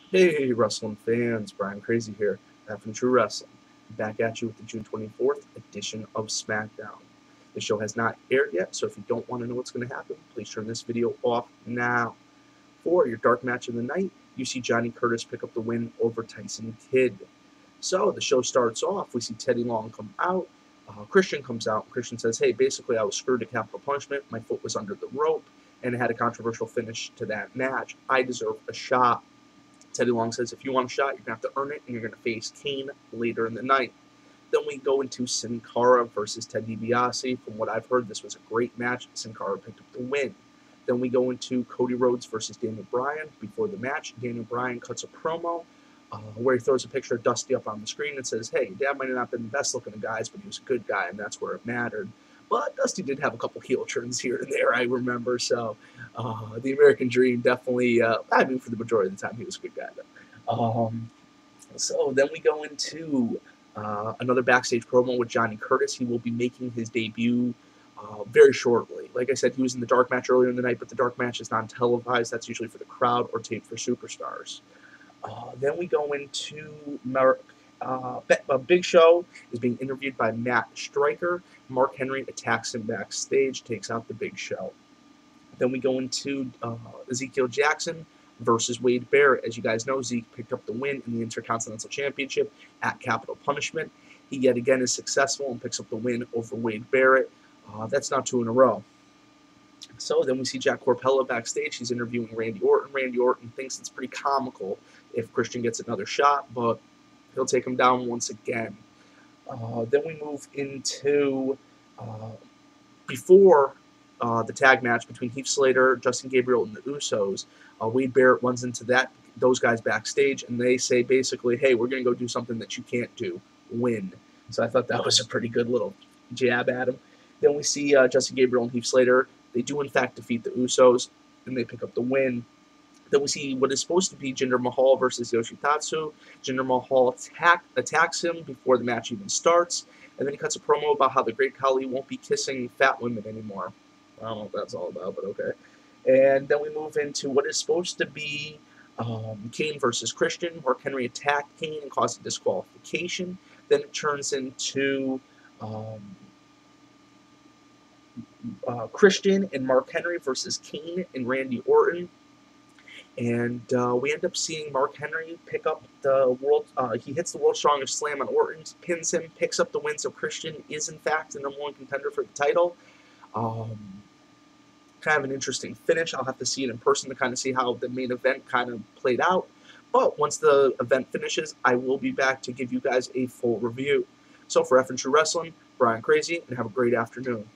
Hey, wrestling fans, Brian Crazy here, back from True Wrestling, back at you with the June 24th edition of SmackDown. The show has not aired yet, so if you don't want to know what's going to happen, please turn this video off now. For your dark match of the night, you see Johnny Curtis pick up the win over Tyson Kidd. So the show starts off, we see Teddy Long come out, Christian comes out, and Christian says, hey, basically I was screwed to capital punishment, my foot was under the rope, and it had a controversial finish to that match. I deserve a shot. Teddy Long says, if you want a shot, you're going to have to earn it, and you're going to face Kane later in the night. Then we go into Sin Cara versus Ted DiBiase. From what I've heard, this was a great match. Sin Cara picked up the win. Then we go into Cody Rhodes versus Daniel Bryan. Before the match, Daniel Bryan cuts a promo where he throws a picture of Dusty up on the screen and says, hey, Dad might have not been the best looking of guys, but he was a good guy, and that's where it mattered. But Dusty did have a couple heel turns here and there, I remember. So the American Dream definitely, I mean, for the majority of the time, he was a good guy, though. So then we go into another backstage promo with Johnny Curtis. He will be making his debut very shortly. Like I said, he was in the dark match earlier in the night, but the dark match is non-televised. That's usually for the crowd or taped for superstars. Then we go into Big Show is being interviewed by Matt Stryker. Mark Henry attacks him backstage, takes out the Big Show. Then we go into Ezekiel Jackson versus Wade Barrett. As you guys know, Zeke picked up the win in the Intercontinental Championship at Capital Punishment. He yet again is successful and picks up the win over Wade Barrett. That's now 2 in a row. So then we see Jack Corpella backstage. He's interviewing Randy Orton. Randy Orton thinks it's pretty comical if Christian gets another shot, but he'll take him down once again. Then we move into before the tag match between Heath Slater, Justin Gabriel, and the Usos. Wade Barrett runs into those guys backstage, and they say basically, hey, we're going to go do something that you can't do, win. So I thought that was a pretty good little jab at him. Then we see Justin Gabriel and Heath Slater. They do, in fact, defeat the Usos, and they pick up the win. Then we see what is supposed to be Jinder Mahal versus Yoshitatsu. Jinder Mahal attacks him before the match even starts, and then he cuts a promo about how the Great Khali won't be kissing fat women anymore. I don't know what that's all about, but okay. And then we move into what is supposed to be Kane versus Christian. Mark Henry attacked Kane and caused a disqualification. Then it turns into Christian and Mark Henry versus Kane and Randy Orton. And we end up seeing Mark Henry pick up the world. He hits the World's Strongest Slam on Orton, pins him, picks up the win. So Christian is in fact the #1 contender for the title. Kind of an interesting finish. I'll have to see it in person to kind of see how the main event kind of played out. But once the event finishes, I will be back to give you guys a full review. So for F and True Wrestling, Brian Crazy, and have a great afternoon.